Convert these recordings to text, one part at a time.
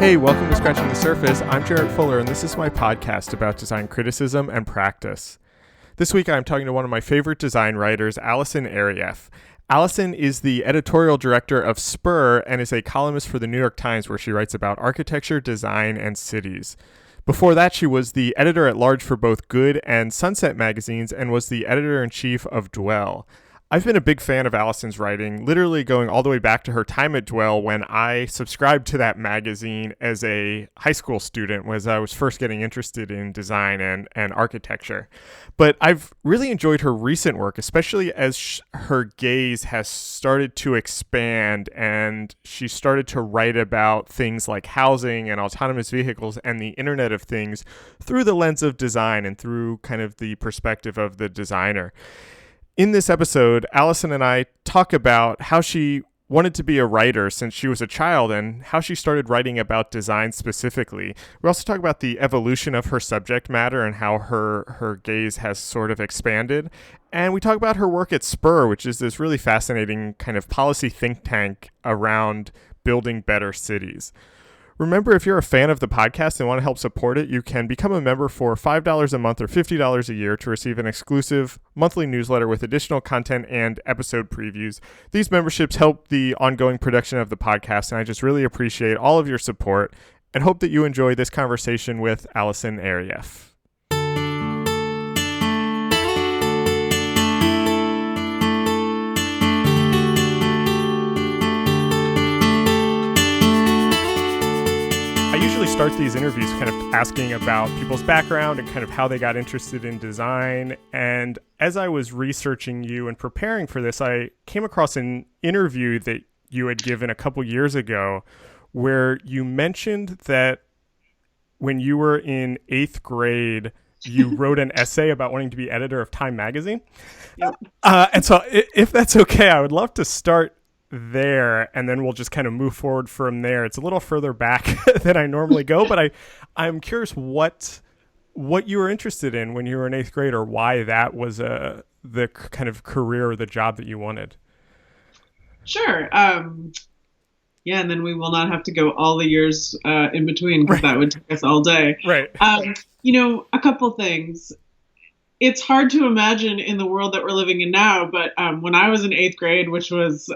Hey, welcome to Scratching the Surface. I'm Jarrett Fuller, and this is my podcast about design criticism and practice. This week, I'm talking to one of my favorite design writers, Allison Arieff. Allison is the editorial director of Spur and is a columnist for the New York Times, where she writes about architecture, design, and cities. Before that, she was the editor-at-large for both Good and Sunset magazines and was the editor-in-chief of Dwell. I've been a big fan of Allison's writing, literally going all the way back to her time at Dwell when I subscribed to that magazine as a high school student, as I was first getting interested in design and architecture. But I've really enjoyed her recent work, especially as her gaze has started to expand and she started to write about things like housing and autonomous vehicles and the Internet of Things through the lens of design and through kind of the perspective of the designer. In this episode, Allison and I talk about how she wanted to be a writer since she was a child and how she started writing about design specifically. We also talk about the evolution of her subject matter and how her gaze has sort of expanded. And we talk about her work at Spur, which is this really fascinating kind of policy think tank around building better cities. Remember, if you're a fan of the podcast and want to help support it, you can become a member for $5 a month or $50 a year to receive an exclusive monthly newsletter with additional content and episode previews. These memberships help the ongoing production of the podcast, and I just really appreciate all of your support and hope that you enjoy this conversation with Allison Arieff. Start these interviews kind of asking about people's background and kind of how they got interested in design. And as I was researching you and preparing for this, I came across an interview that you had given a couple years ago where you mentioned that when you were in 8th grade, you wrote an essay about wanting to be editor of Time magazine. Yep. And so if that's okay, I would love to start there, and then we'll just kind of move forward from there. It's a little further back than I normally go, but I'm curious what you were interested in when you were in 8th grade, or why that was the kind of career or the job that you wanted. Sure. Yeah, and then we will not have to go all the years in between, because that would take us all day. Right. A couple things. It's hard to imagine in the world that we're living in now, but when I was in 8th grade, which was,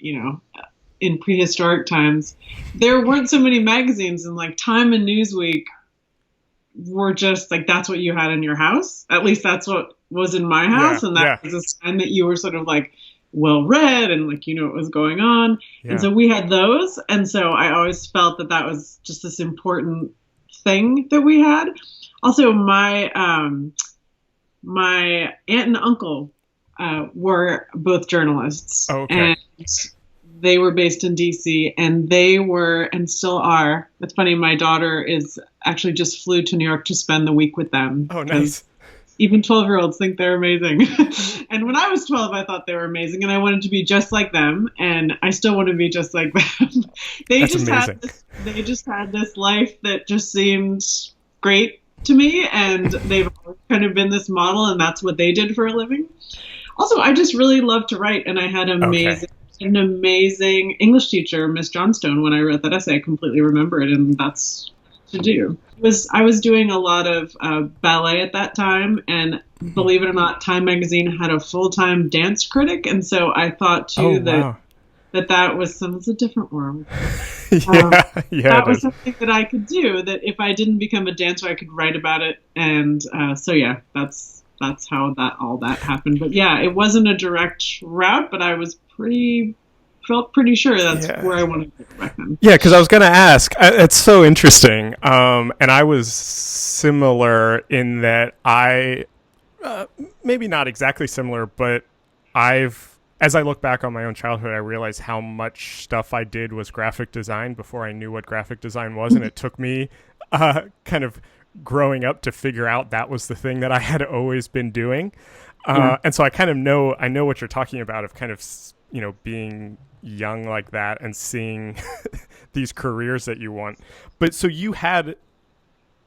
in prehistoric times, there weren't so many magazines, and like Time and Newsweek were just like, that's what you had in your house. At least that's what was in my house. And that was a sign that you were sort of like well read and like, what was going on. Yeah. And so we had those. And so I always felt that was just this important thing that we had. Also, my aunt and uncle were both journalists. Oh, okay. And they were based in DC, and they were and still are. It's funny, my daughter actually just flew to New York to spend the week with them. Oh, nice. Even 12-year-olds think they're amazing. And when I was 12, I thought they were amazing, and I wanted to be just like them, and I still want to be just like them. They just had this life that just seemed great to me, and they've kind of been this model, and that's what they did for a living. Also, I just really love to write, and I had an amazing English teacher, Miss Johnstone. When I wrote that essay, I completely remember it, and that's to do. I was doing a lot of ballet at that time, and believe it or not, Time magazine had a full-time dance critic, and so I thought too that was a different world. That was something that I could do, that if I didn't become a dancer, I could write about it. And that's how all that happened. But yeah, it wasn't a direct route, but I felt pretty sure that's where I wanted to go back then. Yeah, because I was going to ask, it's so interesting. And I was similar in that I, maybe not exactly similar, but as I look back on my own childhood, I realized how much stuff I did was graphic design before I knew what graphic design was. And it took me kind of growing up to figure out that was the thing that I had always been doing. And so I kind of know what you're talking about, of kind of, being young like that and seeing these careers that you want. But so you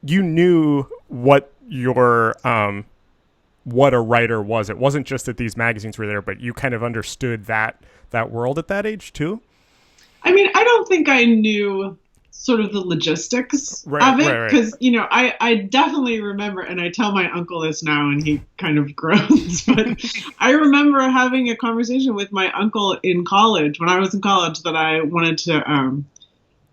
knew what your, what a writer was. It wasn't just that these magazines were there, but you kind of understood that world at that age too? I mean, I don't think I knew sort of the logistics Right, of it. right, right. Because, I definitely remember, and I tell my uncle this now and he kind of groans, but I remember having a conversation with my uncle in college, when I was in college, that I wanted to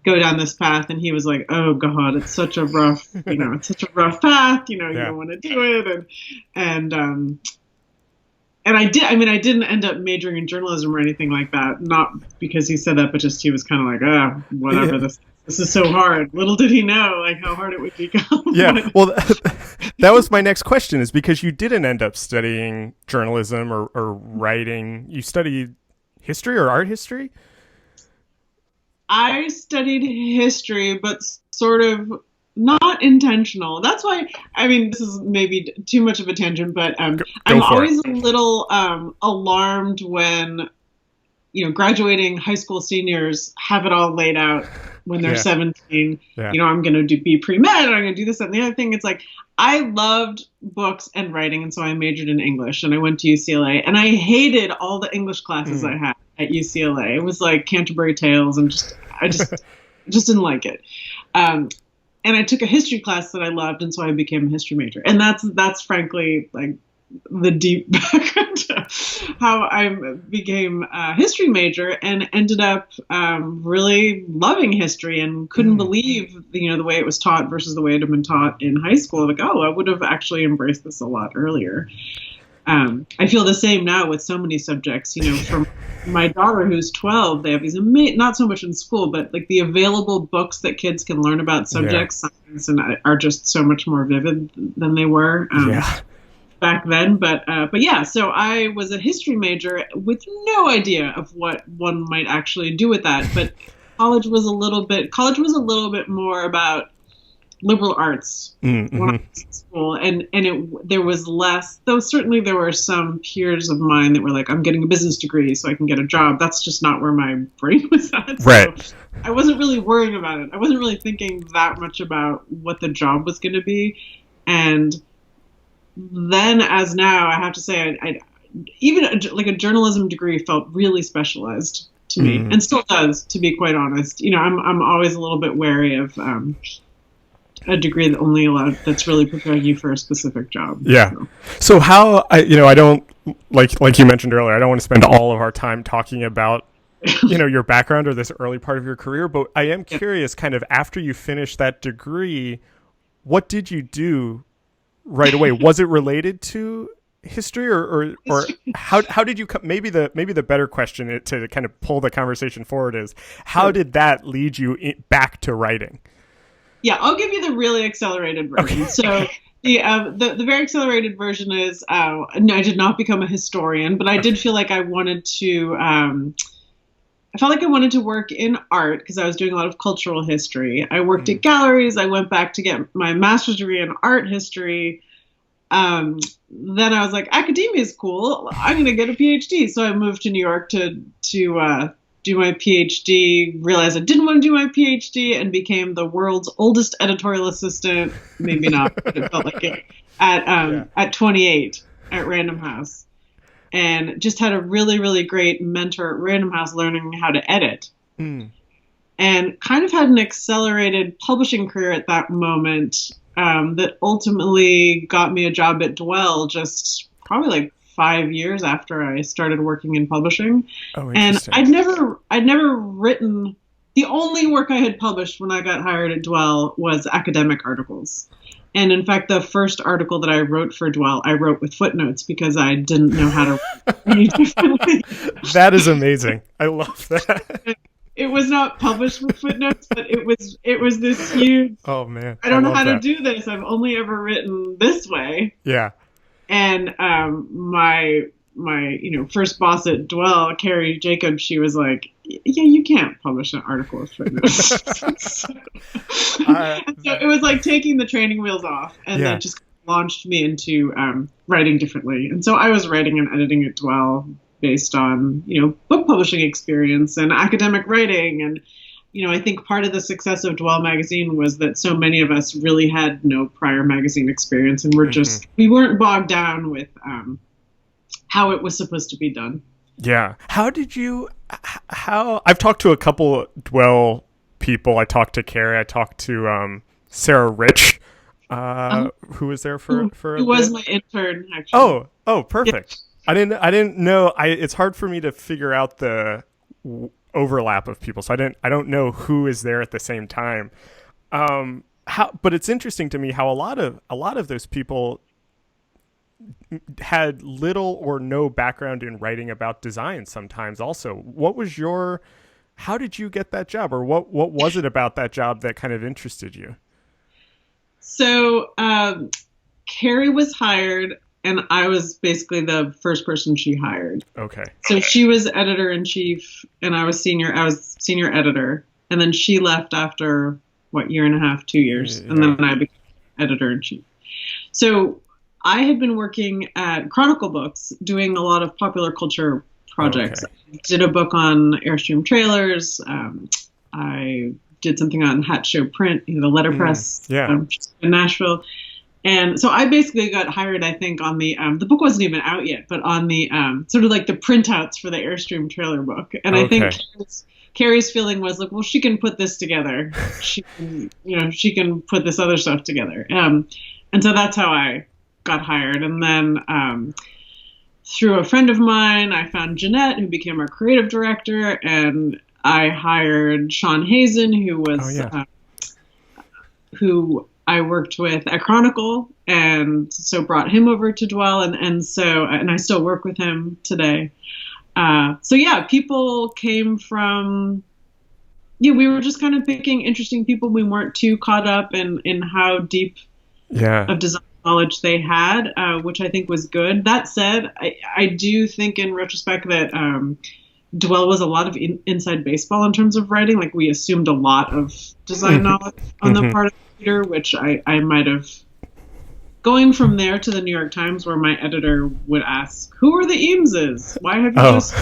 go down this path, and he was like, "Oh God, it's such a rough, it's such a rough path, you don't want to do it." And I did. I mean, I didn't end up majoring in journalism or anything like that. Not because he said that, but just he was kind of like, whatever. Yeah. This is so hard. Little did he know, like, how hard it would become. Yeah. Well, that was my next question, is because you didn't end up studying journalism or writing. You studied history or art history? I studied history, but sort of not intentional. That's why, I mean, this is maybe too much of a tangent, but I'm always a little alarmed when, graduating high school seniors have it all laid out when they're 17. Yeah. I'm going to be pre-med, and I'm going to do this and the other thing. It's like, I loved books and writing, and so I majored in English, and I went to UCLA, and I hated all the English classes I had at UCLA. It was like Canterbury Tales, and I just didn't like it. And I took a history class that I loved, and so I became a history major. And that's frankly like the deep background to how I became a history major, and ended up really loving history, and couldn't believe the way it was taught versus the way it had been taught in high school. Like, I would have actually embraced this a lot earlier. I feel the same now with so many subjects. From my daughter, who's 12, they have these not so much in school, but like the available books that kids can learn about subjects, science, and are just so much more vivid than they were back then. But yeah, so I was a history major with no idea of what one might actually do with that. But college was a little bit more about liberal arts when I was in school, and there was less, though certainly there were some peers of mine that were like, I'm getting a business degree so I can get a job. That's just not where my brain was at. Right. So I wasn't really worrying about it. I wasn't really thinking that much about what the job was going to be. And then, as now, I have to say, I even a journalism degree felt really specialized to me, and still does, to be quite honest. I'm always a little bit wary of a degree that's really preparing you for a specific job. Yeah. So how I don't like you mentioned earlier, I don't want to spend all of our time talking about your background or this early part of your career, but I am curious, kind of after you finished that degree, what did you do right away? Was it related to history or how did you maybe the better question to kind of pull the conversation forward is, how did that lead you back to writing? Yeah, I'll give you the really accelerated version. Okay. So the very accelerated version is, no, I did not become a historian, but I did feel like I wanted to, I felt like I wanted to work in art because I was doing a lot of cultural history. I worked at galleries. I went back to get my master's degree in art history. Then I was like, academia is cool. I'm going to get a PhD. So I moved to New York to do my PhD, realized I didn't want to do my PhD, and became the world's oldest editorial assistant. Maybe not, but it felt like it, at 28 at Random House. And just had a really, really great mentor at Random House learning how to edit. And kind of had an accelerated publishing career at that moment that ultimately got me a job at Dwell just probably like 5 years after I started working in publishing. And I'd never written, the only work I had published when I got hired at Dwell was academic articles. And in fact, the first article that I wrote for Dwell, I wrote with footnotes because I didn't know how to read differently. That is amazing. I love that. It was not published with footnotes, but it was this huge, oh man, I don't know how to do this. I've only ever written this way. Yeah. And my first boss at Dwell, Carrie Jacobs, she was like, yeah, you can't publish an article with footnotes. So it was like taking the training wheels off, and then just launched me into writing differently. And so I was writing and editing at Dwell based on, book publishing experience and academic writing. And, I think part of the success of Dwell magazine was that so many of us really had no prior magazine experience, and we weren't bogged down with how it was supposed to be done. Yeah. I've talked to a couple Dwell people. I talked to Carrie. I talked to Sarah Rich, who was there for a Who was bit. my intern, actually. Oh, perfect. Yeah. I didn't know. It's hard for me to figure out the overlap of people, so I don't know who is there at the same time. But it's interesting to me how a lot of those people had little or no background in writing about design sometimes also. How did you get that job, or what was it about that job that kind of interested you? So Carrie was hired, and I was basically the first person she hired. Okay. So she was editor-in-chief, and I was senior editor. And then she left after, year and a half, 2 years. Yeah. And then I became editor-in-chief. So I had been working at Chronicle Books, doing a lot of popular culture projects. Okay. I did a book on Airstream trailers. I did something on Hat Show Print, the letterpress in Nashville. And so I basically got hired, I think, on the book wasn't even out yet, but on the sort of like the printouts for the Airstream trailer book. And I think Carrie's feeling was like, well, she can put this together. She can put this other stuff together. And so that's how I got hired. And then through a friend of mine, I found Jeanette, who became our creative director, and I hired Sean Hazen, who was who I worked with at Chronicle, and so brought him over to Dwell, and I still work with him today. People came from. We were just kind of picking interesting people. We weren't too caught up in how deep of design knowledge they had, which I think was good. That said, I do think in retrospect that Dwell was a lot of inside baseball in terms of writing. Like, we assumed a lot of design knowledge on the part of the reader, which I might have. Going from there to the New York Times, where my editor would ask, "Who are the Eameses? Why have you just?"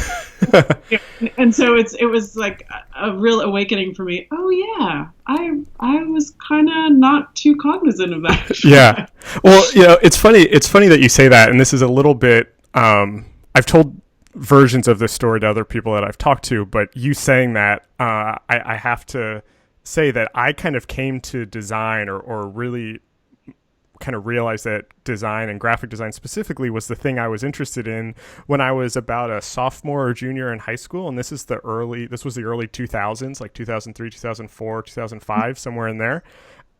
And so it was like a real awakening for me. Oh yeah, I was kind of not too cognizant of that. Yeah, well, it's funny that you say that, and this is a little bit. I've told versions of this story to other people that I've talked to, but you saying that, I have to say that I kind of came to design or really kind of realized that design and graphic design specifically was the thing I was interested in when I was about a sophomore or junior in high school. And this was the early 2000s, like 2003, 2004, 2005, somewhere in there.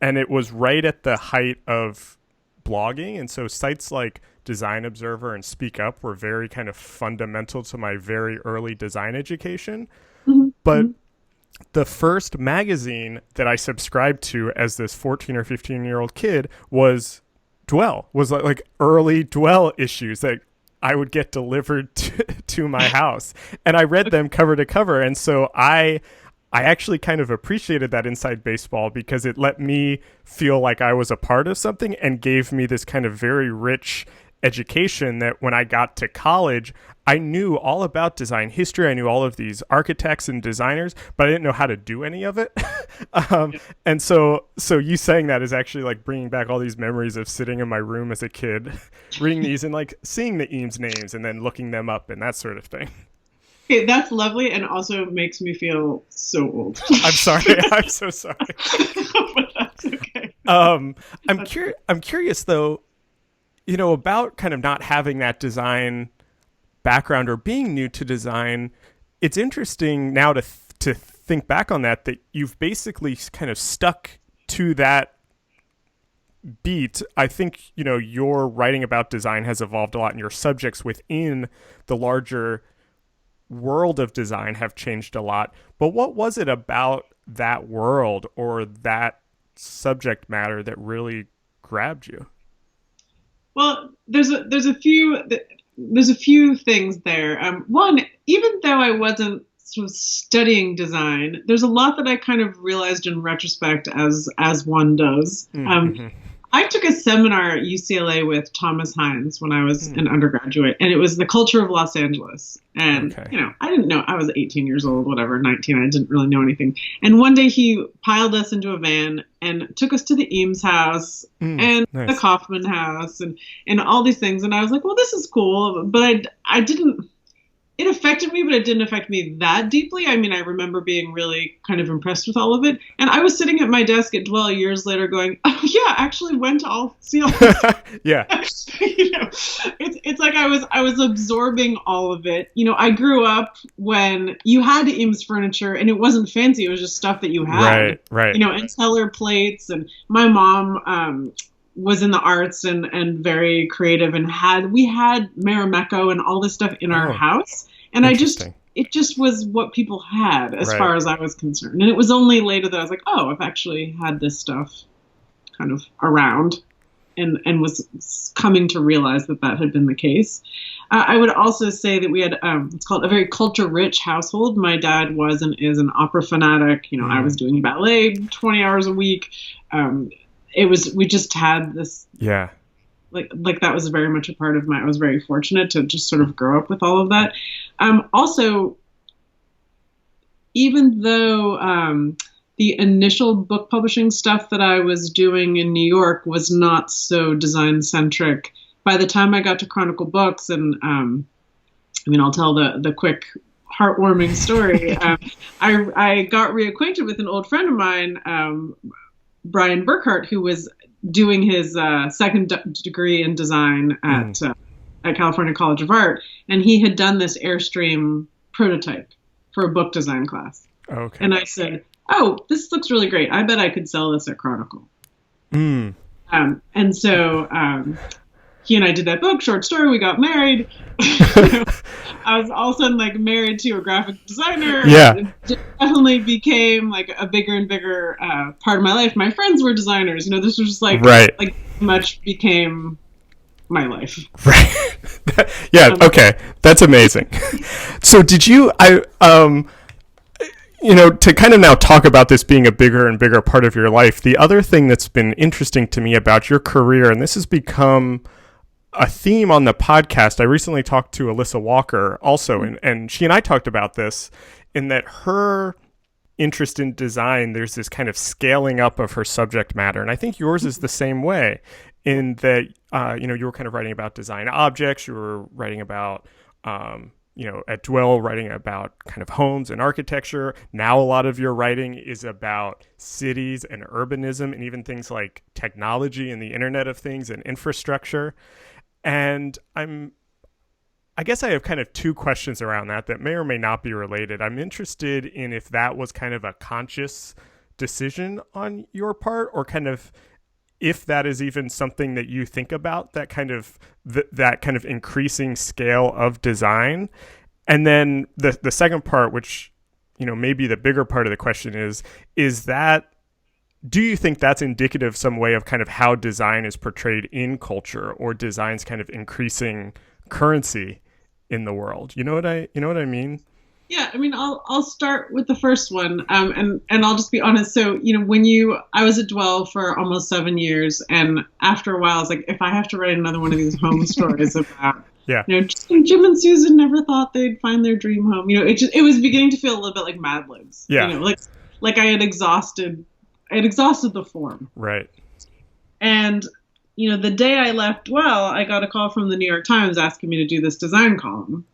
And it was right at the height of blogging. And so sites like Design Observer and Speak Up were very kind of fundamental to my very early design education. Mm-hmm. But the first magazine that I subscribed to as this 14 or 15-year-old kid was Dwell, was like early Dwell issues that I would get delivered to my house. And I read them cover to cover. And so I actually kind of appreciated that inside baseball because it let me feel like I was a part of something and gave me this kind of very rich education that when I got to college, I knew all about design history. I knew all of these architects and designers, but I didn't know how to do any of it. And so you saying that is actually like bringing back all these memories of sitting in my room as a kid, reading these and like seeing the Eames names and then looking them up and that sort of thing. Okay, that's lovely and also makes me feel so old. I'm sorry. I'm so sorry. But that's okay. I'm curious though, about kind of not having that design background or being new to design. It's interesting now to think back on that you've basically kind of stuck to that beat. I think, your writing about design has evolved a lot and your subjects within the larger world of design have changed a lot. But what was it about that world or that subject matter that really grabbed you? Well, there's a few things there. One, even though I wasn't sort of studying design, there's a lot that I kind of realized in retrospect as one does. Mm-hmm. I took a seminar at UCLA with Thomas Hines when I was an undergraduate, and it was the culture of Los Angeles. And, I didn't know. I was 18 years old, 19. I didn't really know anything. And one day he piled us into a van and took us to the Eames house and the Kaufman house and all these things. And I was like, well, this is cool. But I didn't it affected me, but it didn't affect me that deeply. I mean, I remember being really kind of impressed with all of it. And I was sitting at my desk at Dwell years later going, oh yeah, I actually went to see all this. Yeah. It's like I was absorbing all of it. I grew up when you had Eames furniture and it wasn't fancy. It was just stuff that you had. Right. And Teller plates. And my mom, was in the arts and very creative, and we had Marimekko and all this stuff in our house. And it just was what people had as far as I was concerned. And it was only later that I was like, oh, I've actually had this stuff kind of around, and was coming to realize that had been the case. I would also say that we had, it's called a very culture-rich household. My dad was and is an opera fanatic. I was doing ballet 20 hours a week. We just had this, like that was very much a part of I was very fortunate to just sort of grow up with all of that. Also, even though the initial book publishing stuff that I was doing in New York was not so design centric, by the time I got to Chronicle Books, and I'll tell the quick heartwarming story. I got reacquainted with an old friend of mine, Brian Burkhart, who was doing his second degree in design at California College of Art, and he had done this Airstream prototype for a book design class. Okay. And I said, "Oh, this looks really great. I bet I could sell this at Chronicle." And so he and I did that book, short story. We got married. I was all of a sudden married to a graphic designer. Yeah. It definitely became a bigger and bigger part of my life. My friends were designers. This was just much became my life. Right. Yeah. Okay. That's amazing. So did you, to kind of now talk about this being a bigger and bigger part of your life, the other thing that's been interesting to me about your career, and this has become a theme on the podcast. I recently talked to Alyssa Walker also, and she and I talked about this, in that her interest in design, there's this kind of scaling up of her subject matter. And I think yours is the same way, in that, you were kind of writing about design objects, you were writing about, at Dwell, writing about kind of homes and architecture. Now a lot of your writing is about cities and urbanism, and even things like technology and the Internet of Things and infrastructure. And I guess I have kind of two questions around that may or may not be related. I'm interested in if that was kind of a conscious decision on your part, or kind of if that is even something that you think about, that kind of that kind of increasing scale of design. And then the second part, which maybe the bigger part of the question is that, do you think that's indicative some way of kind of how design is portrayed in culture, or design's kind of increasing currency in the world? You know what I mean? Yeah, I'll start with the first one, and I'll just be honest. So, I was at Dwell for almost 7 years, and after a while, I was like, if I have to write another one of these home stories about, Jim and Susan never thought they'd find their dream home. It was beginning to feel a little bit like Mad Libs. Yeah. Like I had exhausted the form. Right. And, the day I left Dwell, I got a call from the New York Times asking me to do this design column.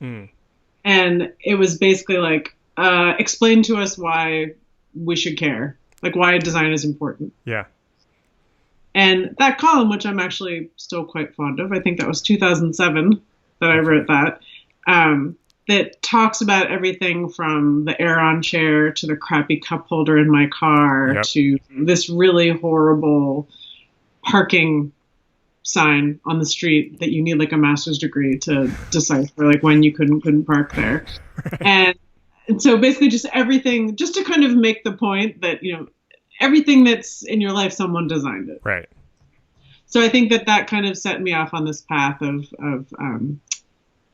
And it was basically explain to us why we should care, why design is important. Yeah. And that column, which I'm actually still quite fond of, I think that was 2007 that I wrote that, that talks about everything from the Aeron chair to the crappy cup holder in my car to this really horrible parking sign on the street that you need a master's degree to decipher when you couldn't park there. and so basically just everything, just to kind of make the point that everything that's in your life, someone designed it. Right. So I think that kind of set me off on this path of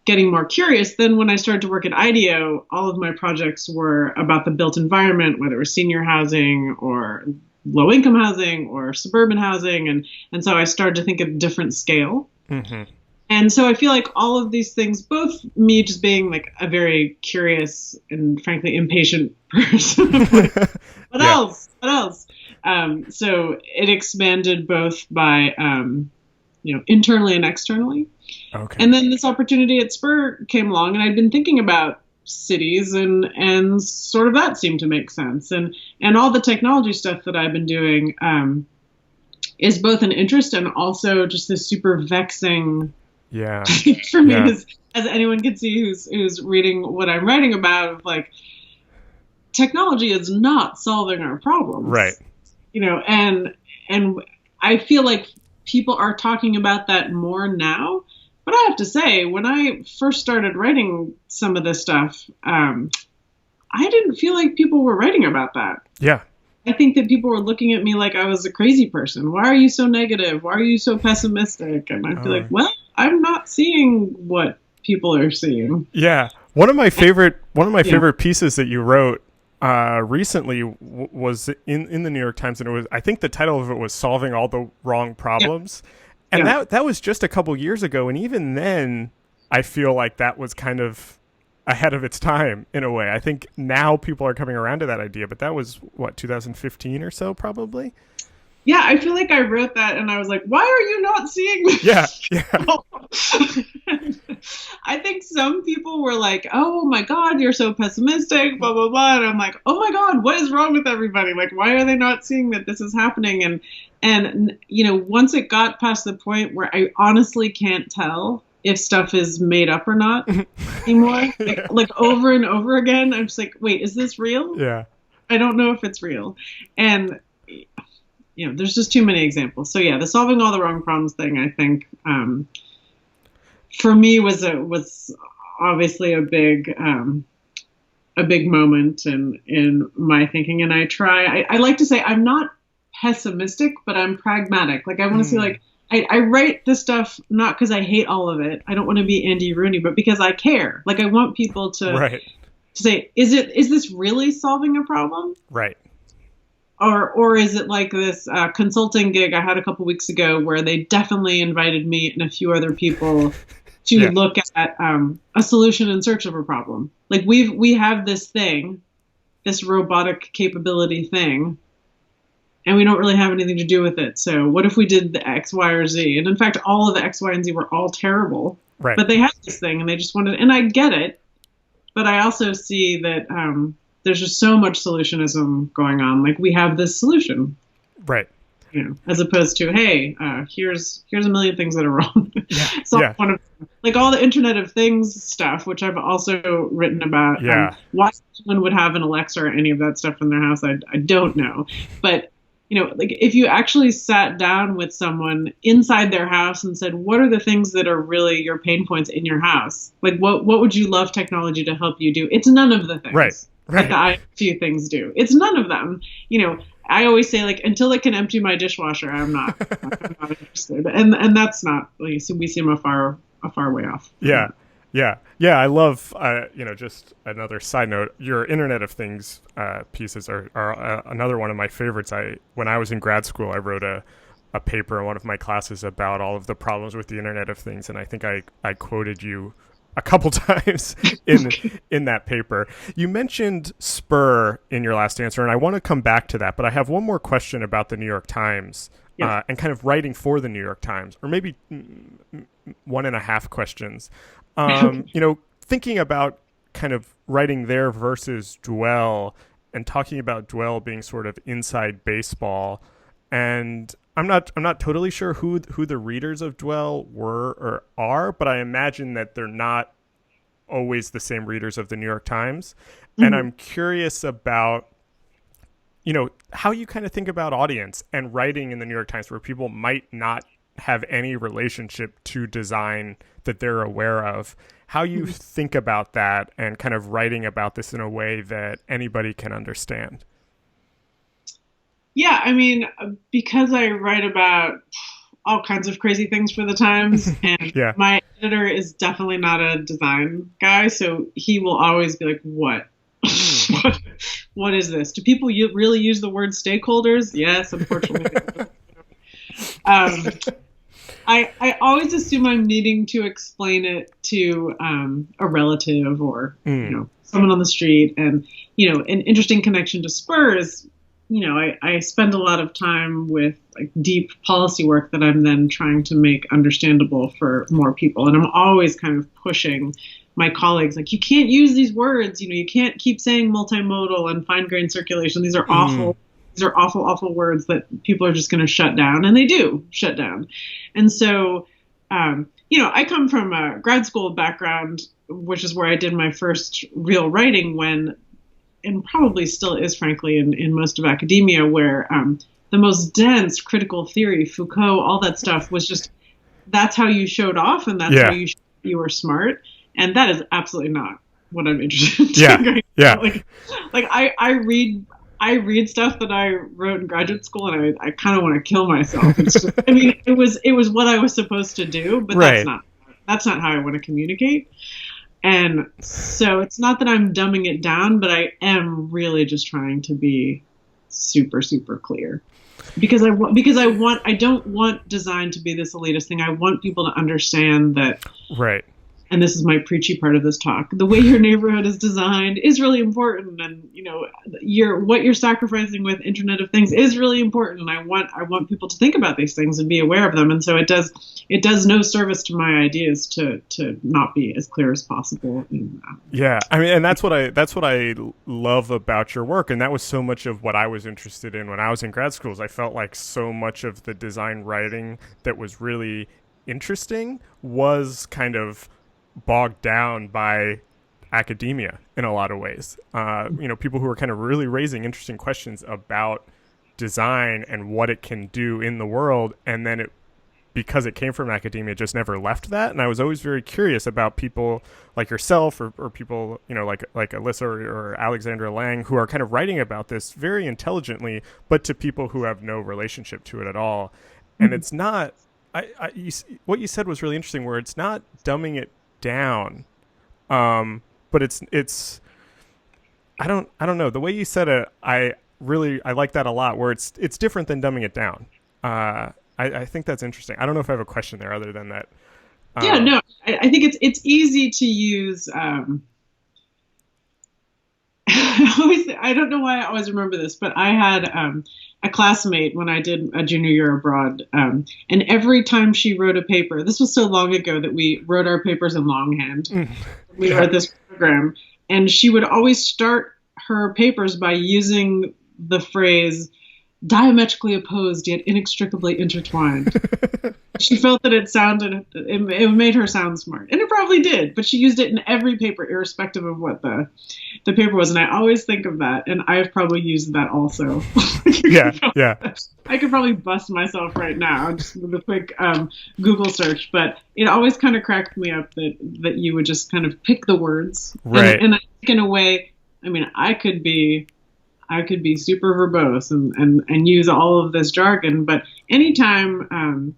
getting more curious. Then when I started to work at IDEO, all of my projects were about the built environment, whether it was senior housing or low income housing or suburban housing. And so I started to think at a different scale. Mm-hmm. And so I feel like all of these things, both me just being a very curious and frankly impatient person, what else? So it expanded both by internally and externally. Okay. And then this opportunity at Spur came along, and I'd been thinking about cities, and sort of that seemed to make sense. And all the technology stuff that I've been doing is both an interest and also just this super vexing for me, as anyone can see who's reading what I'm writing about, like, technology is not solving our problems. Right. And I feel like people are talking about that more now. But I have to say, when I first started writing some of this stuff, I didn't feel like people were writing about that. Yeah. I think that people were looking at me like I was a crazy person. Why are you so negative? Why are you so pessimistic? And I feel like, well, I'm not seeing what people are seeing. Yeah. One of my favorite pieces that you wrote recently was in the New York Times, and it was, I think the title of it was "Solving All the Wrong Problems." Yeah. And that was just a couple years ago, and even then, I feel like that was kind of ahead of its time in a way. I think now people are coming around to that idea, but that was, 2015 or so, probably? Yeah, I feel like I wrote that, and I was like, why are you not seeing this? Yeah. I think some people were like, oh my God, you're so pessimistic, blah, blah, blah. And I'm like, oh my God, what is wrong with everybody? Like, why are they not seeing that this is happening? And once it got past the point where I honestly can't tell if stuff is made up or not anymore, like over and over again, I'm just like, wait, is this real? Yeah. I don't know if it's real. And there's just too many examples. So yeah, the solving all the wrong problems thing, I think, for me was obviously a big moment in my thinking. And I like to say I'm not pessimistic, but I'm pragmatic. Like, I want to see, like, I write this stuff not because I hate all of it. I don't want to be Andy Rooney, but because I care. Like, I want people to say, is this really solving a problem? Right. Or is it like this consulting gig I had a couple weeks ago where they definitely invited me and a few other people to look at a solution in search of a problem. Like, we have this thing, this robotic capability thing, and we don't really have anything to do with it. So what if we did the X, Y, or Z? And in fact, all of the X, Y, and Z were all terrible. Right. But they had this thing, and they just wanted, and I get it, but I also see that there's just so much solutionism going on. Like, we have this solution. Right. As opposed to, hey, here's a million things that are wrong. One of, like, all the Internet of Things stuff, which I've also written about. Why someone would have an Alexa or any of that stuff in their house, I don't know. But, like, if you actually sat down with someone inside their house and said, what are the things that are really your pain points in your house? Like, what would you love technology to help you do? It's none of the things. Right. That the IoT things do. It's none of them. I always say, like, until it can empty my dishwasher, I'm not interested. And that's not, like, we seem a far way off. Yeah. I love, just another side note, your Internet of Things pieces are another one of my favorites. When I was in grad school, I wrote a paper in one of my classes about all of the problems with the Internet of Things, and I think I quoted you a couple times in that paper. You mentioned Spur in your last answer, and I want to come back to that, but I have one more question about the New York Times and kind of writing for the New York Times, or maybe 1.5 questions. Thinking about kind of writing there versus Dwell, and talking about Dwell being sort of inside baseball, and I'm not totally sure who the readers of Dwell were or are, but I imagine that they're not always the same readers of the New York Times. Mm-hmm. And I'm curious about, how you kind of think about audience and writing in the New York Times, where people might not have any relationship to design that they're aware of. How you think about that and kind of writing about this in a way that anybody can understand. Yeah, I mean, because I write about all kinds of crazy things for the Times, and my editor is definitely not a design guy, so he will always be like, what? What is this? Do people really use the word stakeholders? Yes, unfortunately. I always assume I'm needing to explain it to a relative or someone on the street, and an interesting connection to Spurs. I spend a lot of time with like deep policy work that I'm then trying to make understandable for more people. And I'm always kind of pushing my colleagues, like, you can't use these words, you can't keep saying multimodal and fine grained circulation. These are awful. These are awful, awful words that people are just going to shut down, and they do shut down. And so, I come from a grad school background, which is where I did my first real writing and probably still is, frankly, in most of academia, where the most dense critical theory, Foucault, all that stuff was just, that's how you showed off, and that's how you were smart. And that is absolutely not what I'm interested in. Like I read stuff that I wrote in graduate school, and I kind of want to kill myself. It's just, it was what I was supposed to do, but that's not how I want to communicate. And so it's not that I'm dumbing it down, but I am really just trying to be super, super clear, because I don't want design to be this elitist thing. I want people to understand that. Right. And this is my preachy part of this talk, the way your neighborhood is designed is really important. And, what you're sacrificing with Internet of Things is really important. And I want people to think about these things and be aware of them. And so it does no service to my ideas to not be as clear as possible. And that's what I love about your work. And that was so much of what I was interested in when I was in grad schools. I felt like so much of the design writing that was really interesting was kind of bogged down by academia in a lot of ways. People who are kind of really raising interesting questions about design and what it can do in the world, and then because it came from academia, just never left that. And I was always very curious about people like yourself or people, like Alyssa or Alexandra Lang, who are kind of writing about this very intelligently, but to people who have no relationship to it at all. Mm-hmm. And it's not, what you said was really interesting, where it's not dumbing it down, but it's I don't know, the way you said it, I like that a lot, where it's different than dumbing it down. I think that's interesting. I don't know if I have a question there other than that. I think it's easy to use. I don't know why I always remember this, but I had a classmate when I did a junior year abroad, and every time she wrote a paper, this was so long ago that we wrote our papers in longhand. We wrote this program, and she would always start her papers by using the phrase diametrically opposed yet inextricably intertwined. She felt that it made her sound smart, and it probably did, but she used it in every paper irrespective of what the paper was. And I always think of that, and I've probably used that also. I could probably bust myself right now just with a quick Google search, but it always kind of cracked me up that you would just kind of pick the words, right? And I think in a way, I could be super verbose and use all of this jargon, but anytime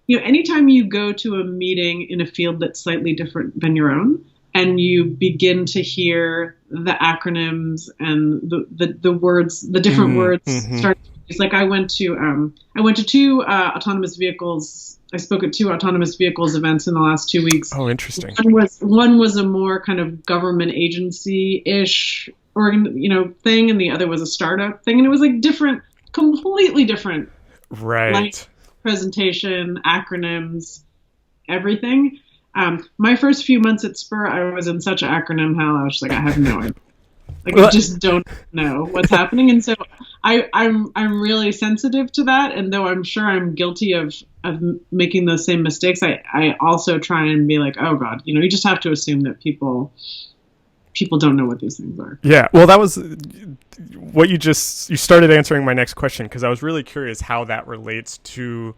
you go to a meeting in a field that's slightly different than your own, and you begin to hear the acronyms and the words, the different words start. It's like I went to two autonomous vehicles. I spoke at two autonomous vehicles events in the last 2 weeks. Oh, interesting. One was a more kind of government agency-ish thing, and the other was a startup thing, and it was like completely different. Right. Like presentation, acronyms, everything. My first few months at Spur, I was in such acronym hell. I was just like, I have no idea. I just don't know what's happening. And so I'm really sensitive to that. And though I'm sure I'm guilty of making those same mistakes, I also try and be like, oh God, you just have to assume that people don't know what these things are. Yeah. Well, that was what you started answering my next question, because I was really curious how that relates to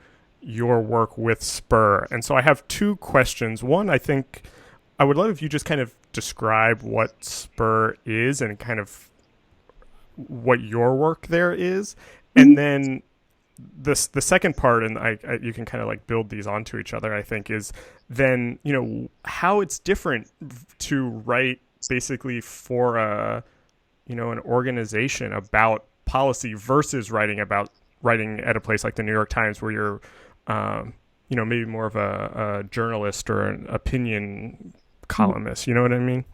your work with Spur. And so I have two questions. One, I think I would love if you just kind of describe what Spur is and kind of what your work there is. And then the second part, and you can kind of like build these onto each other, I think, is then, how it's different to write basically for an organization about policy versus writing at a place like the New York Times, where you're maybe more of a journalist or an opinion columnist. You know what I mean?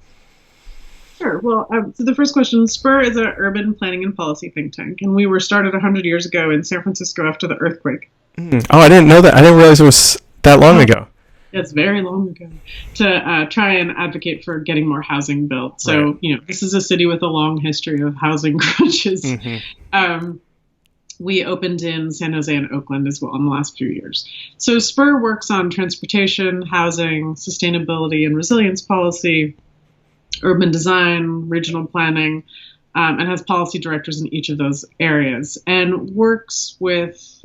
Sure. Well, so the first question, Spur is an urban planning and policy think tank, and we were started 100 years ago in San Francisco after the earthquake. Oh, I didn't know that. I didn't realize it was that long ago. It's very long ago, to try and advocate for getting more housing built. So, right. This is a city with a long history of housing crunches. We opened in San Jose and Oakland as well in the last few years. So Spur works on transportation, housing, sustainability, and resilience policy, urban design, regional planning, and has policy directors in each of those areas, and works with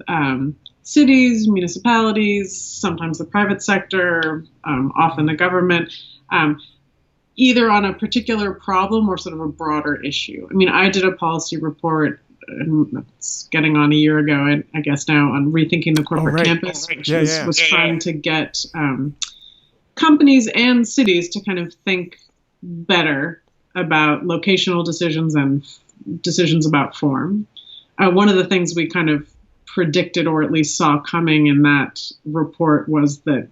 cities, municipalities, sometimes the private sector, often the government, either on a particular problem or sort of a broader issue. I mean, I did a policy report, it's getting on a year ago, I guess now, on rethinking the corporate campus, which was trying to get companies and cities to kind of think better about locational decisions and decisions about form. One of the things we kind of predicted, or at least saw coming in that report, was that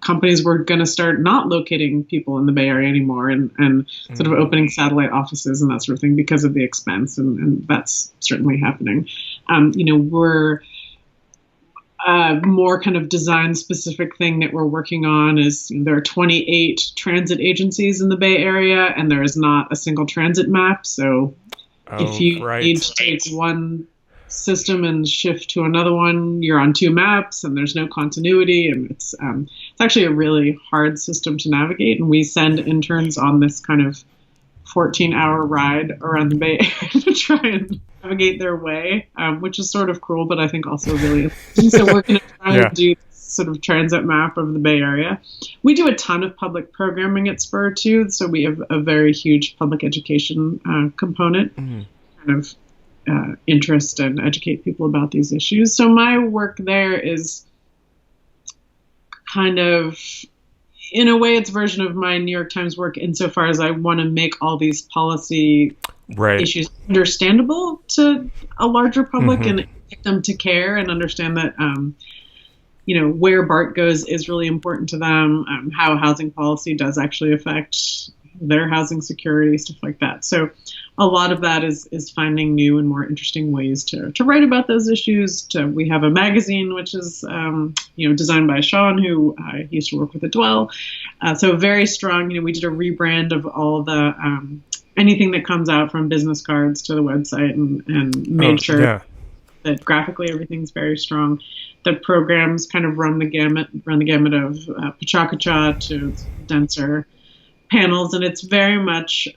companies were going to start not locating people in the Bay Area anymore, and sort of opening satellite offices and that sort of thing because of the expense, and that's certainly happening. We're more kind of design specific thing that we're working on is there are 28 transit agencies in the Bay Area, and there is not a single transit map. So if you need to take one system and shift to another one, you're on two maps, and there's no continuity, and it's actually a really hard system to navigate. And we send interns on this kind of 14-hour ride around the Bay Area to try and navigate their way, which is sort of cruel, but I think also really interesting. So we're going to try and do sort of transit map of the Bay Area. We do a ton of public programming at Spur too, so we have a very huge public education component, kind of interest and educate people about these issues. So my work there is kind of, in a way, it's a version of my New York Times work insofar as I want to make all these policy issues understandable to a larger public and get them to care and understand that, where BART goes is really important to them, how housing policy does actually affect their housing security, stuff like that. So a lot of that is finding new and more interesting ways to write about those issues. We have a magazine, which is, designed by Sean, who used to work with Dwell. So very strong. We did a rebrand of all the anything that comes out from business cards to the website and made sure that graphically everything's very strong. The programs kind of run the gamut of Pachacucha to denser panels, and it's very much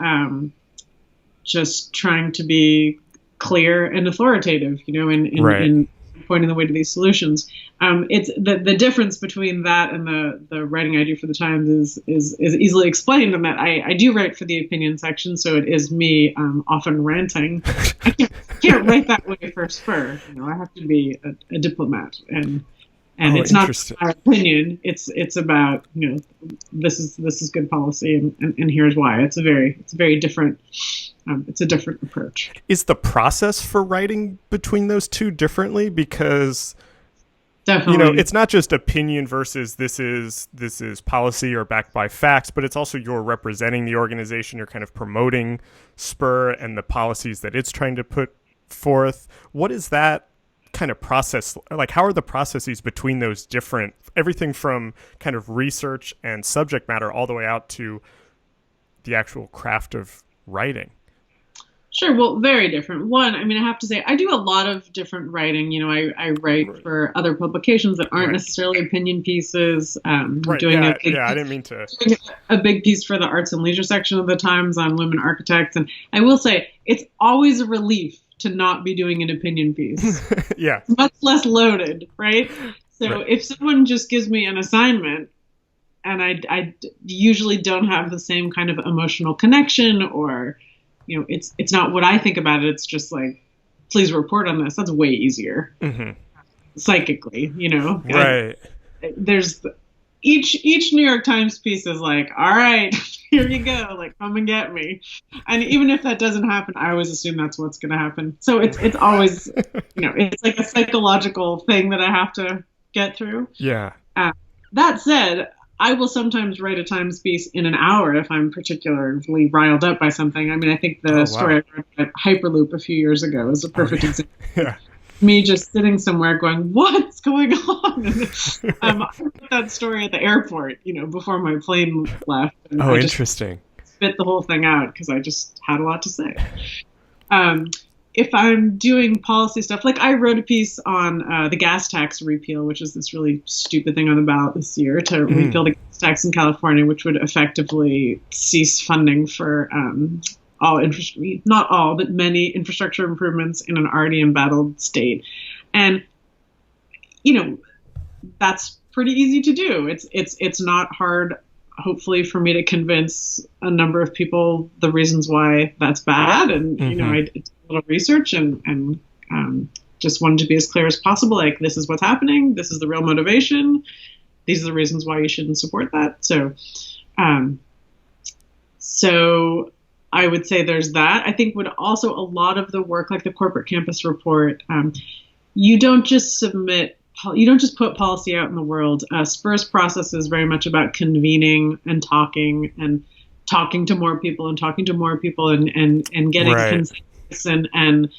just trying to be clear and authoritative, in pointing the way to these solutions. It's the difference between that and the writing I do for the Times is easily explained in that I do write for the opinion section, so it is me often ranting. I can't write that way for Spur. I have to be a diplomat, and it's not our opinion. It's about this is good policy, and here's why. It's a very different. It's a different approach. Is the process for writing between those two differently? Because definitely, it's not just opinion versus this is policy or backed by facts, but it's also you're representing the organization. You're kind of promoting Spur and the policies that it's trying to put forth. What is that kind of process like? How are the processes between those different, everything from kind of research and subject matter all the way out to the actual craft of writing? Sure. Well, very different. One, I have to say, I do a lot of different writing. I write for other publications that aren't necessarily opinion pieces. I didn't mean to. A big piece for the arts and leisure section of the Times on women architects. And I will say, it's always a relief to not be doing an opinion piece. It's much less loaded, right? So if someone just gives me an assignment, and I usually don't have the same kind of emotional connection, or it's not what I think about it. It's just like, please report on this. That's way easier psychically, Right. There's each New York Times piece is like, all right, here you go. Like, come and get me. And even if that doesn't happen, I always assume that's what's going to happen. So it's always, it's like a psychological thing that I have to get through. Yeah. That said, I will sometimes write a Times piece in an hour if I'm particularly riled up by something. I mean, I think the story I wrote at Hyperloop a few years ago is a perfect example. Yeah. Me just sitting somewhere going, what's going on? I wrote that story at the airport, before my plane left. And I interesting. Spit the whole thing out because I just had a lot to say. If I'm doing policy stuff, like I wrote a piece on the gas tax repeal, which is this really stupid thing on the ballot this year to repeal the gas tax in California, which would effectively cease funding for not all, but many infrastructure improvements in an already embattled state. And, that's pretty easy to do. It's not hard, hopefully, for me to convince a number of people the reasons why that's bad. And, I did a little research and just wanted to be as clear as possible. Like, this is what's happening. This is the real motivation. These are the reasons why you shouldn't support that. So I would say there's that. I think a lot of the work, like the corporate campus report, you don't just put policy out in the world. Spur's process is very much about convening and talking to more people and getting consensus and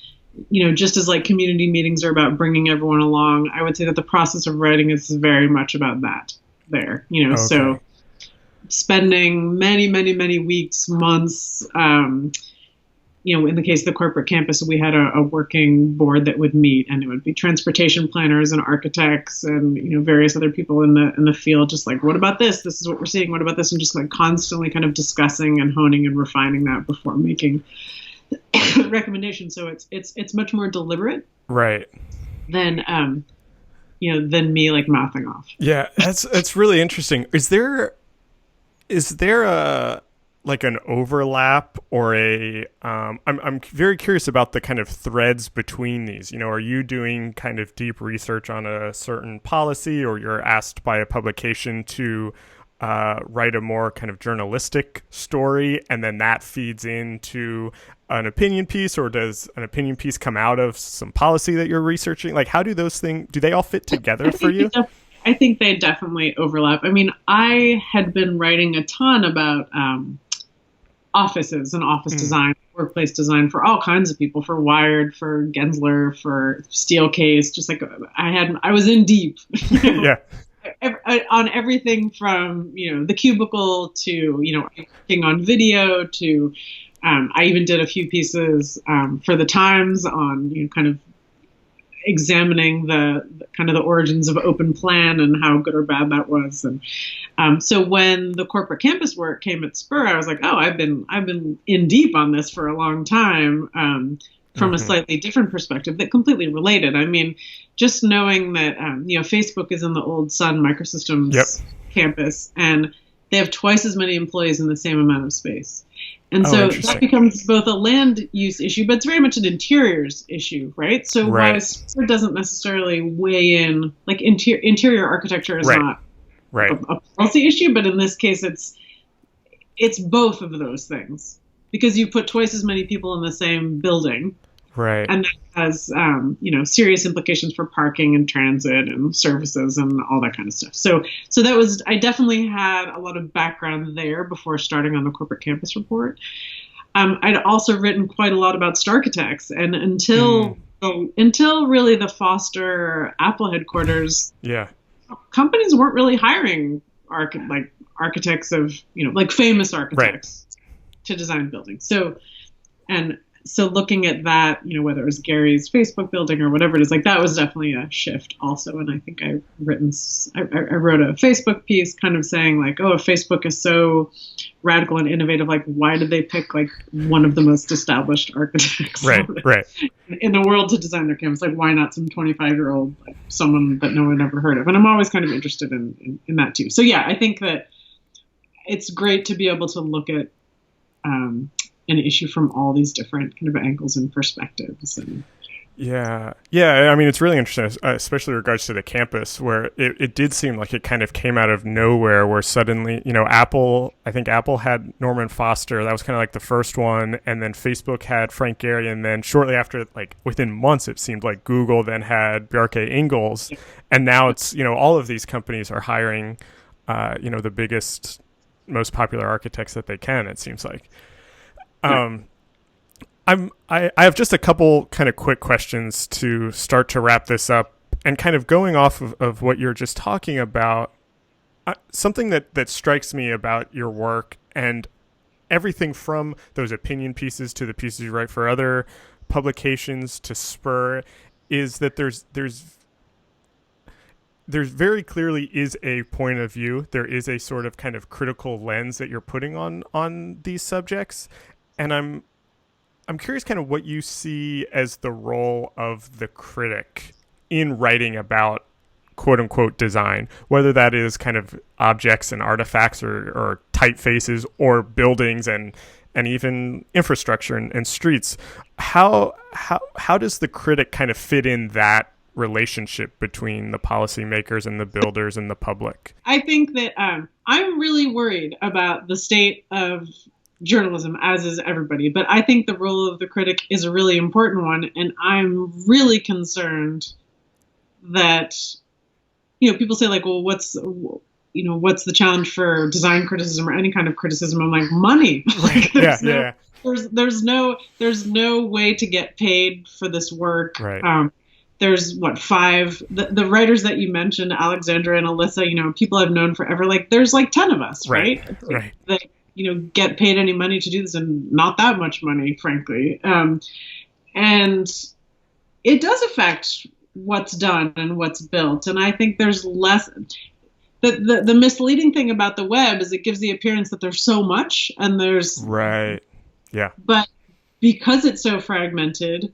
just as like community meetings are about bringing everyone along, I would say that the process of writing is very much about that there, Okay. So spending many, many, many weeks, months, in the case of the corporate campus, we had a working board that would meet, and it would be transportation planners and architects and, various other people in the field, just like, what about this? This is what we're seeing. What about this? And just like constantly kind of discussing and honing and refining that before making recommendations. So it's much more deliberate. Right. Than me like mouthing off. Yeah. That's really interesting. Is there a like an overlap or I'm very curious about the kind of threads between these. Are you doing kind of deep research on a certain policy, or you're asked by a publication to write a more kind of journalistic story, and then that feeds into an opinion piece, or does an opinion piece come out of some policy that you're researching? Like, how do those things, do they all fit together for you? I think they definitely overlap. I mean, I had been writing a ton about offices and office design, workplace design for all kinds of people, for Wired, for Gensler, for Steelcase. Just like I was in deep. Yeah. On everything from, the cubicle to, working on video to, I even did a few pieces for the Times on, kind of examining the origins of open plan and how good or bad that was. And so when the corporate campus work came at Spur, I was like, oh, I've been in deep on this for a long time, from a slightly different perspective that completely related. I mean, just knowing that, Facebook is in the old Sun Microsystems campus, and they have twice as many employees in the same amount of space. And so that becomes both a land use issue, but it's very much an interiors issue, right? So while Spur doesn't necessarily weigh in, like interior architecture is not a policy issue, but in this case, it's both of those things, because you put twice as many people in the same building. Right. And that has, serious implications for parking and transit and services and all that kind of stuff. So I definitely had a lot of background there before starting on the corporate campus report. I'd also written quite a lot about starchitects, and until really the Foster Apple headquarters, companies weren't really hiring architects of, like famous architects to design buildings. So looking at that, whether it was Gary's Facebook building or whatever it is, like that was definitely a shift also. And I think I wrote a Facebook piece kind of saying like, oh, if Facebook is so radical and innovative, like why did they pick like one of the most established architects in the world to design their campus? Like why not some 25-year-old, like someone that no one ever heard of? And I'm always kind of interested in that too. So yeah, I think that it's great to be able to look at an issue from all these different kind of angles and perspectives. And yeah. I mean, it's really interesting, especially in regards to the campus, where it did seem like it kind of came out of nowhere, where suddenly, I think Apple had Norman Foster. That was kind of like the first one. And then Facebook had Frank Gehry. And then shortly after, like within months, it seemed like Google then had Bjarke Ingels. And now it's, all of these companies are hiring the biggest, most popular architects that they can, it seems like. I have just a couple kind of quick questions to start to wrap this up, and kind of going off of what you're just talking about. Something that strikes me about your work, and everything from those opinion pieces to the pieces you write for other publications to Spur, is that there's very clearly is a point of view. There is a sort of kind of critical lens that you're putting on these subjects, and I'm curious kind of what you see as the role of the critic in writing about quote unquote design, whether that is kind of objects and artifacts or typefaces or buildings and even infrastructure and streets. How does the critic kind of fit in that relationship between the policymakers and the builders and the public? I think that I'm really worried about the state of journalism, as is everybody. But I think the role of the critic is a really important one, and I'm really concerned that people say like, well, what's the challenge for design criticism or any kind of criticism? I'm like, money. Right. Like, there's no way to get paid for this work. Right. There's the writers that you mentioned, Alexandra and Alyssa, people I've known forever. Like there's like 10 of us, right? Right. That, get paid any money to do this, and not that much money, frankly. And it does affect what's done and what's built. And I think there's less. The misleading thing about the web is it gives the appearance that there's so much, and there's right. Yeah. But because it's so fragmented,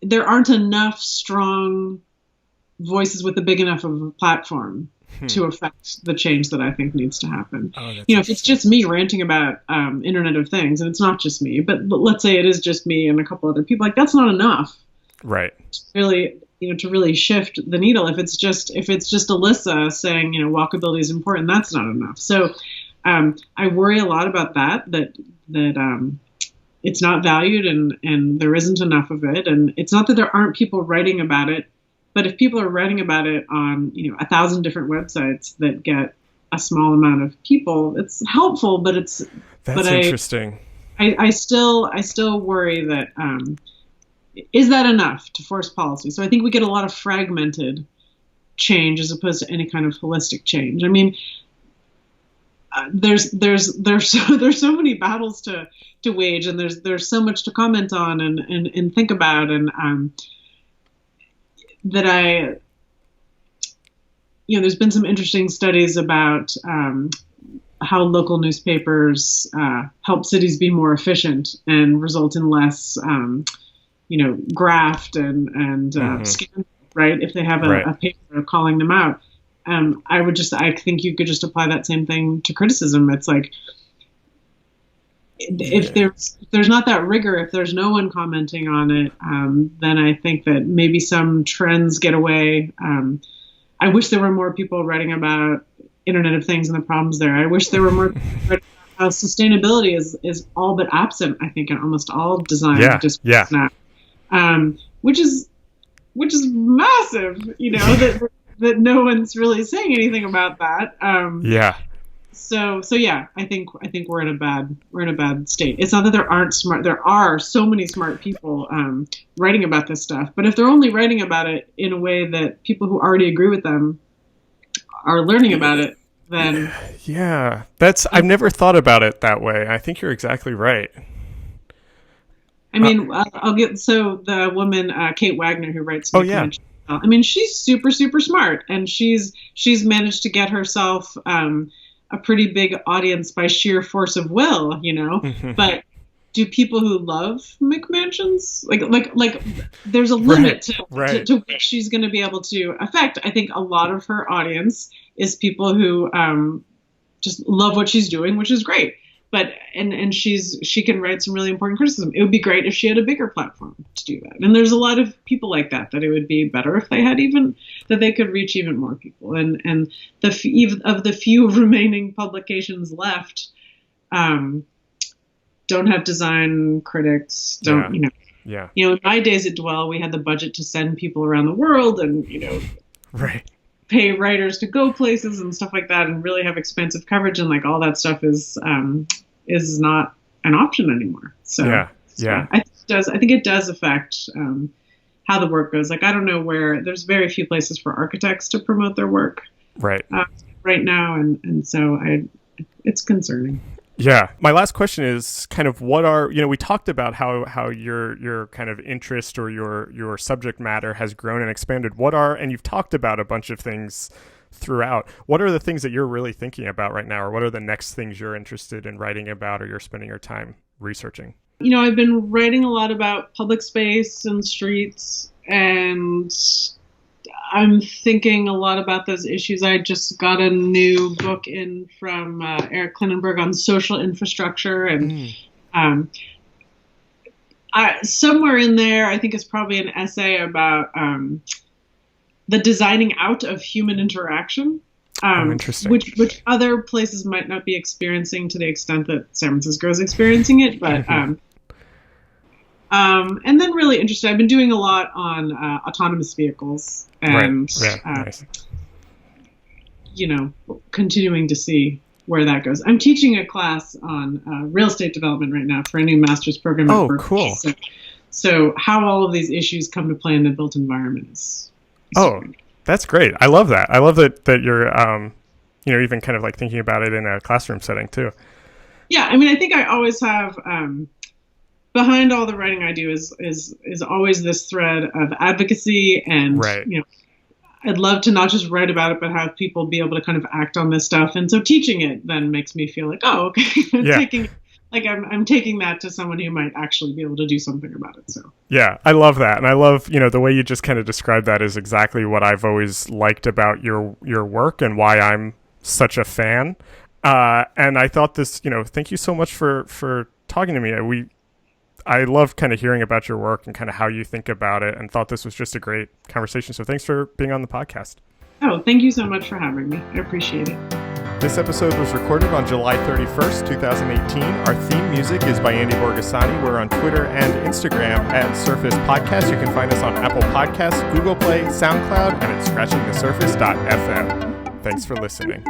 there aren't enough strong voices with a big enough of a platform to affect the change that I think needs to happen. If it's just me ranting about Internet of Things, and it's not just me, but let's say it is just me and a couple other people, like that's not enough. Right. To really shift the needle. If it's just Alyssa saying, walkability is important, that's not enough. So I worry a lot about that it's not valued and there isn't enough of it. And it's not that there aren't people writing about it, but if people are writing about it on, 1,000 different websites that get a small amount of people, it's helpful, but that's interesting. I still worry that, is that enough to force policy? So I think we get a lot of fragmented change as opposed to any kind of holistic change. I mean, there's so many battles to wage, and there's so much to comment on and think about, and that there's been some interesting studies about how local newspapers help cities be more efficient and result in less graft and scandal, right? If they have a paper calling them out. I think you could just apply that same thing to criticism. It's like, if there's not that rigor, if there's no one commenting on it, then I think that maybe some trends get away. I wish there were more people writing about Internet of Things and the problems there. I wish there were more people writing about how sustainability is all but absent, I think, in almost all design discourse now. Which is massive, that no one's really saying anything about that. So yeah, I think we're in a bad state. It's not that there are so many smart people writing about this stuff, but if they're only writing about it in a way that people who already agree with them are learning about it, then I've never thought about it that way. I think you're exactly right. I mean, the woman Kate Wagner, who writes I mean, she's super, super smart, and she's managed to get herself a pretty big audience by sheer force of will, But do people who love McMansions like there's a limit to which she's going to be able to affect? I think a lot of her audience is people who just love what she's doing, which is great. But and she can write some really important criticism. It would be great if she had a bigger platform to do that. And there's a lot of people like that it would be better if they had that they could reach even more people. And the few remaining publications left don't have design critics. In my days at Dwell, we had the budget to send people around the world, and right. pay writers to go places and stuff like that and really have expensive coverage, and like all that stuff is not an option anymore. So I think it does affect how the work goes. Like, I don't know where, there's very few places for architects to promote their work right now, and so it's concerning. Yeah. My last question is kind of what are, we talked about how your kind of interest or your subject matter has grown and expanded. And you've talked about a bunch of things throughout. What are the things that you're really thinking about right now, or what are the next things you're interested in writing about or you're spending your time researching? I've been writing a lot about public space and streets, and I'm thinking a lot about those issues. I just got a new book in from Eric Klinenberg on social infrastructure, and somewhere in there, I think is probably an essay about the designing out of human interaction, interesting. which other places might not be experiencing to the extent that San Francisco is experiencing it, but. And then really interested, I've been doing a lot on autonomous vehicles and, nice. Continuing to see where that goes. I'm teaching a class on real estate development right now for a new master's program. Oh, cool. So how all of these issues come to play in the built environment is great. That's great. I love that. I love that you're, even kind of like thinking about it in a classroom setting too. Yeah. I mean, I think I always have, behind all the writing I do is always this thread of advocacy, and I'd love to not just write about it, but have people be able to kind of act on this stuff. And so teaching it then makes me feel like, oh, okay, I'm taking that to someone who might actually be able to do something about it. So yeah, I love that, and I love the way you just kind of described that is exactly what I've always liked about your work and why I'm such a fan. And I thought this, thank you so much for talking to me. I love kind of hearing about your work and kind of how you think about it, and thought this was just a great conversation. So thanks for being on the podcast. Oh, thank you so much for having me. I appreciate it. This episode was recorded on July 31st, 2018. Our theme music is by Andy Borgasani. We're on Twitter and Instagram at Surface Podcast. You can find us on Apple Podcasts, Google Play, SoundCloud, and at scratchingthesurface.fm. Thanks for listening.